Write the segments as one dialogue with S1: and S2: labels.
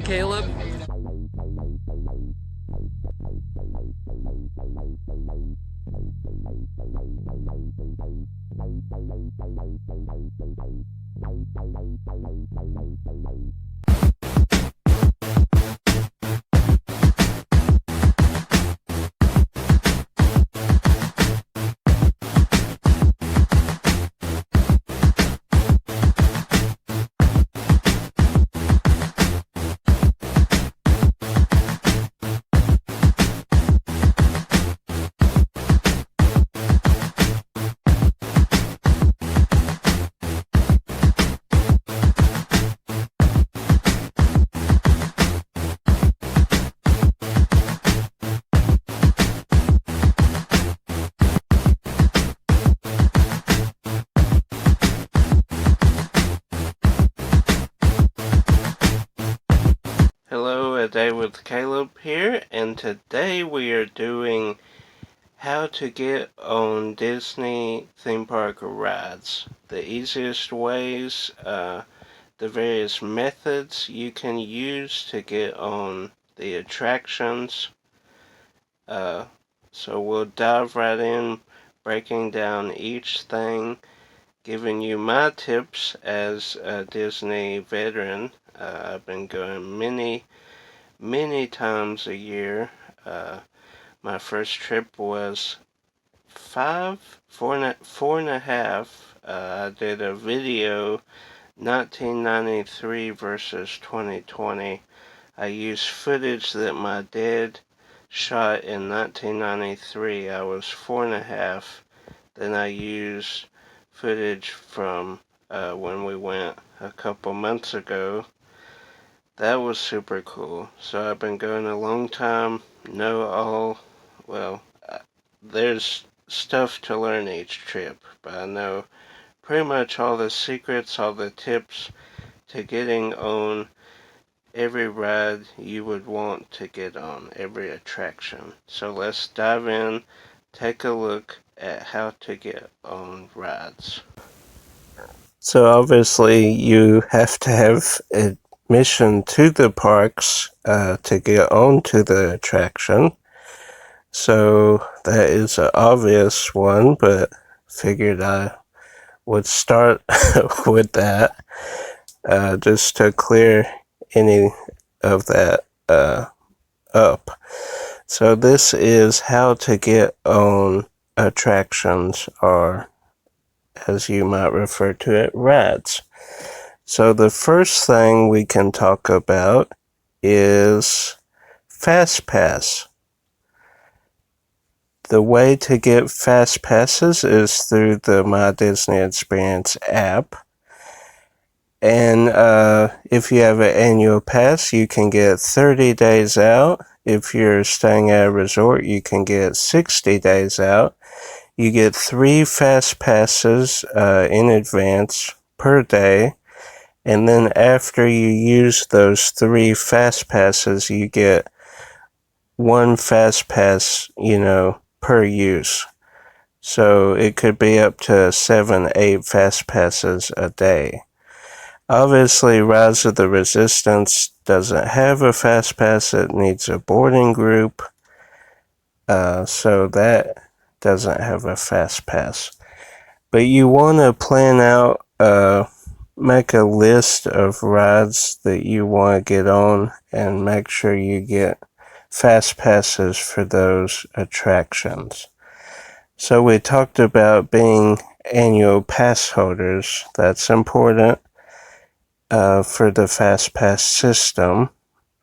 S1: Caleb.
S2: Hello, A Day with Caleb here, and today we are doing how to get on Disney theme park rides. The easiest ways, the various methods you can use to get on the attractions. So we'll dive right in, breaking down each thing, giving you my tips as a Disney veteran. I've been going many times a year. My first trip was four and a half. I did a video, 1993 versus 2020. I used footage that my dad shot in 1993. I was 4.5. Then I used footage from when we went a couple months ago. That was super cool. So I've been going a long time, well, there's stuff to learn each trip, but I know pretty much all the secrets, all the tips to getting on every ride you would want to get on, every attraction. So let's dive in, take a look at how to get on rides. So obviously you have to have admission to the parks to get onto the attraction. So that is an obvious one, but figured I would start with that just to clear any of that up. So this is how to get on attractions, or as you might refer to it, rides. So the first thing we can talk about is FastPass. The way to get fast passes is through the My Disney Experience app. And if you have an annual pass, you can get 30 days out. If you're staying at a resort, you can get 60 days out. You get 3 fast passes in advance per day. And then after you use those 3 fast passes, you get 1 fast pass, per use. So it could be up to 7, 8 fast passes a day. Obviously, Rise of the Resistance doesn't have a fast pass. It needs a boarding group. So that doesn't have a fast pass. But you want to plan out, make a list of rides that you want to get on and make sure you get fast passes for those attractions. So we talked about being annual pass holders. That's important for the fast pass system.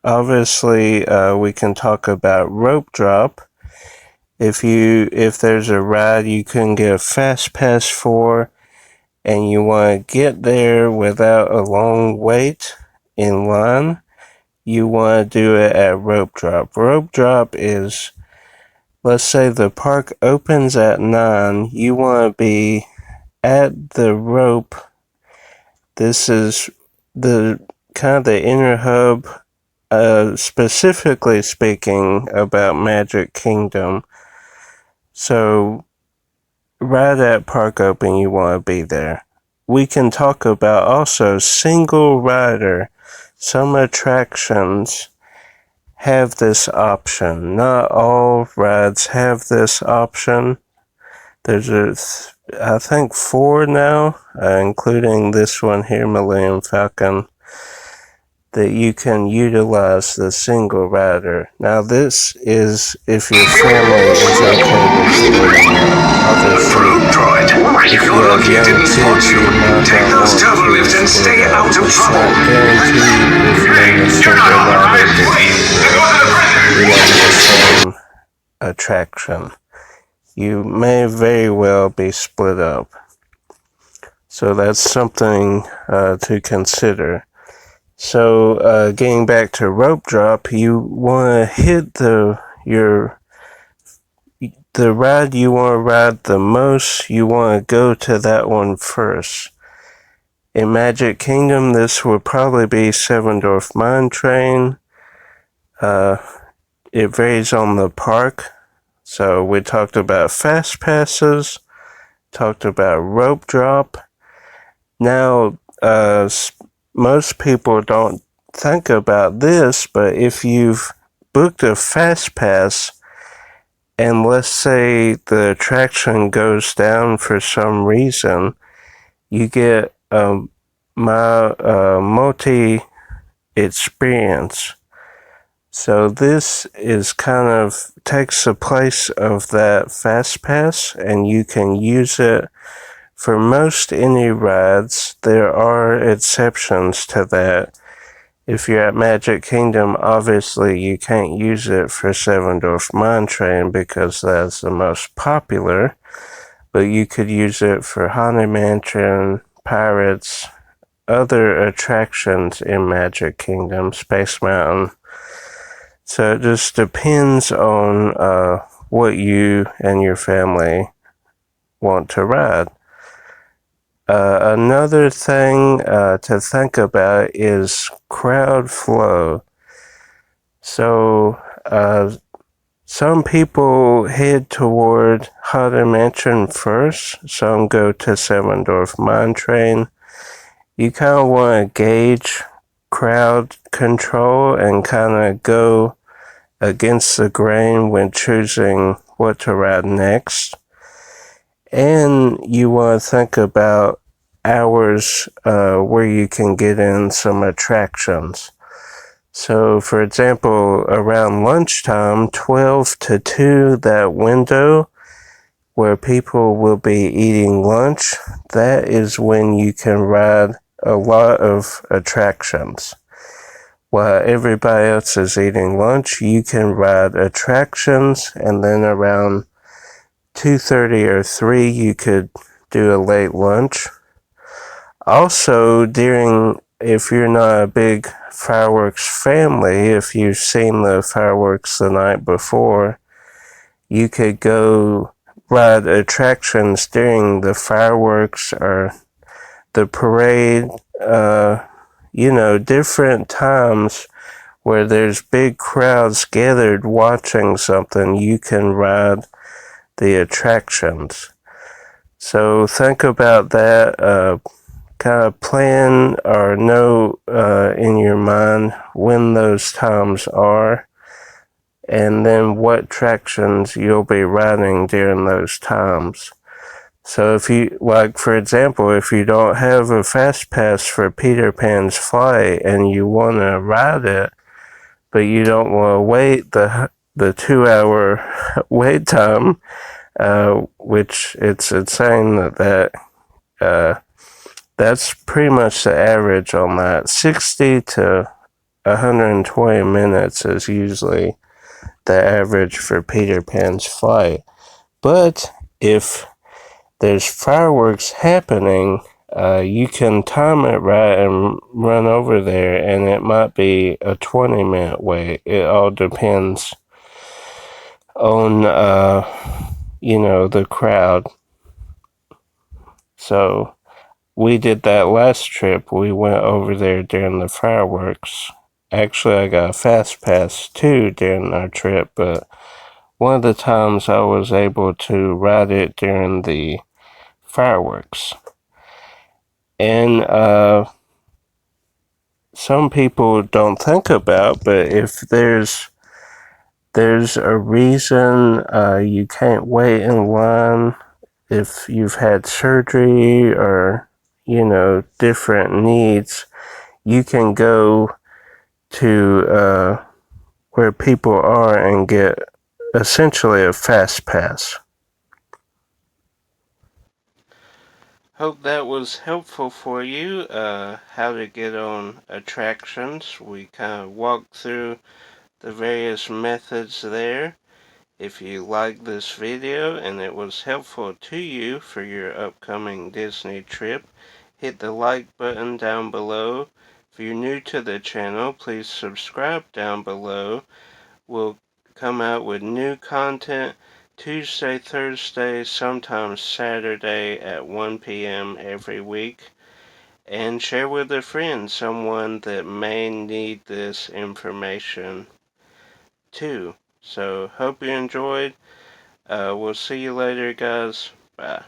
S2: Obviously, we can talk about rope drop. If there's a ride you couldn't get a fast pass for, and you want to get there without a long wait in line, you want to do it at rope drop. Rope drop is, let's say the park opens at 9, you want to be at the rope. This is the kind of the inner hub, specifically speaking about Magic Kingdom. So right at park open, you want to be there. we can talk about also single rider. Some attractions have this option. Not all rides have this option. There's I think 4 now, including this one here, Millennium Falcon, that you can utilize the single rider. Now this is if your family is okay with splitting up. Obviously, if you have young kids, you might not want to split up. It's not guaranteed if you're in a single rider that you're in the same attraction. You may very well be split up. So that's something to consider. So getting back to rope drop, you want to hit the ride you want to ride the most, you want to go to that one first. In Magic Kingdom, this would probably be Seven Dwarf Mine Train. It varies on the park. So we talked about fast passes, talked about rope drop. Now, most people don't think about this, but if you've booked a fast pass and let's say the attraction goes down for some reason, you get a multi experience. So this is kind of takes the place of that fast pass, and you can use it for most any rides. There are exceptions to that. If you're at Magic Kingdom, obviously you can't use it for Seven Dwarf Mine Train because that's the most popular, but you could use it for Haunted Mansion, Pirates, other attractions in Magic Kingdom, Space Mountain. So it just depends on what you and your family want to ride. Another thing to think about is crowd flow. So some people head toward Haunted Mansion first, some go to Seven Dwarf Mine Train. You kind of want to gauge crowd control and kind of go against the grain when choosing what to ride next. And you want to think about hours where you can get in some attractions. So, for example, around lunchtime, 12 to 2, that window where people will be eating lunch, that is when you can ride a lot of attractions. While everybody else is eating lunch, you can ride attractions, and then around 2:30 or 3, you could do a late lunch. Also, if you're not a big fireworks family, if you've seen the fireworks the night before, you could go ride attractions during the fireworks or the parade, different times where there's big crowds gathered watching something. You can ride the attractions. So think about that. Kind of plan or know in your mind when those times are, and then what attractions you'll be riding during those times. So if you, like for example, if you don't have a fast pass for Peter Pan's Flight and you want to ride it, but you don't want to wait the 2-hour wait time, which it's insane that that's pretty much the average on that. 60 to 120 minutes is usually the average for Peter Pan's Flight. But if there's fireworks happening, you can time it right and run over there, and it might be a 20-minute wait. It all depends on, the crowd. So we did that last trip. We went over there during the fireworks. Actually, I got a fast pass too during our trip, but one of the times I was able to ride it during the fireworks. And some people don't think about, but if there's a reason you can't wait in line, if you've had surgery or, different needs, you can go to where people are and get essentially a fast pass. Hope that was helpful for you, how to get on attractions. We kind of walked through the various methods there. If you liked this video and it was helpful to you for your upcoming Disney trip, hit the like button down below. If you're new to the channel, please subscribe down below. We'll come out with new content Tuesday, Thursday, sometimes Saturday at 1 p.m. every week. And share with a friend, someone that may need this information too. So, hope you enjoyed. We'll see you later, guys. Bye.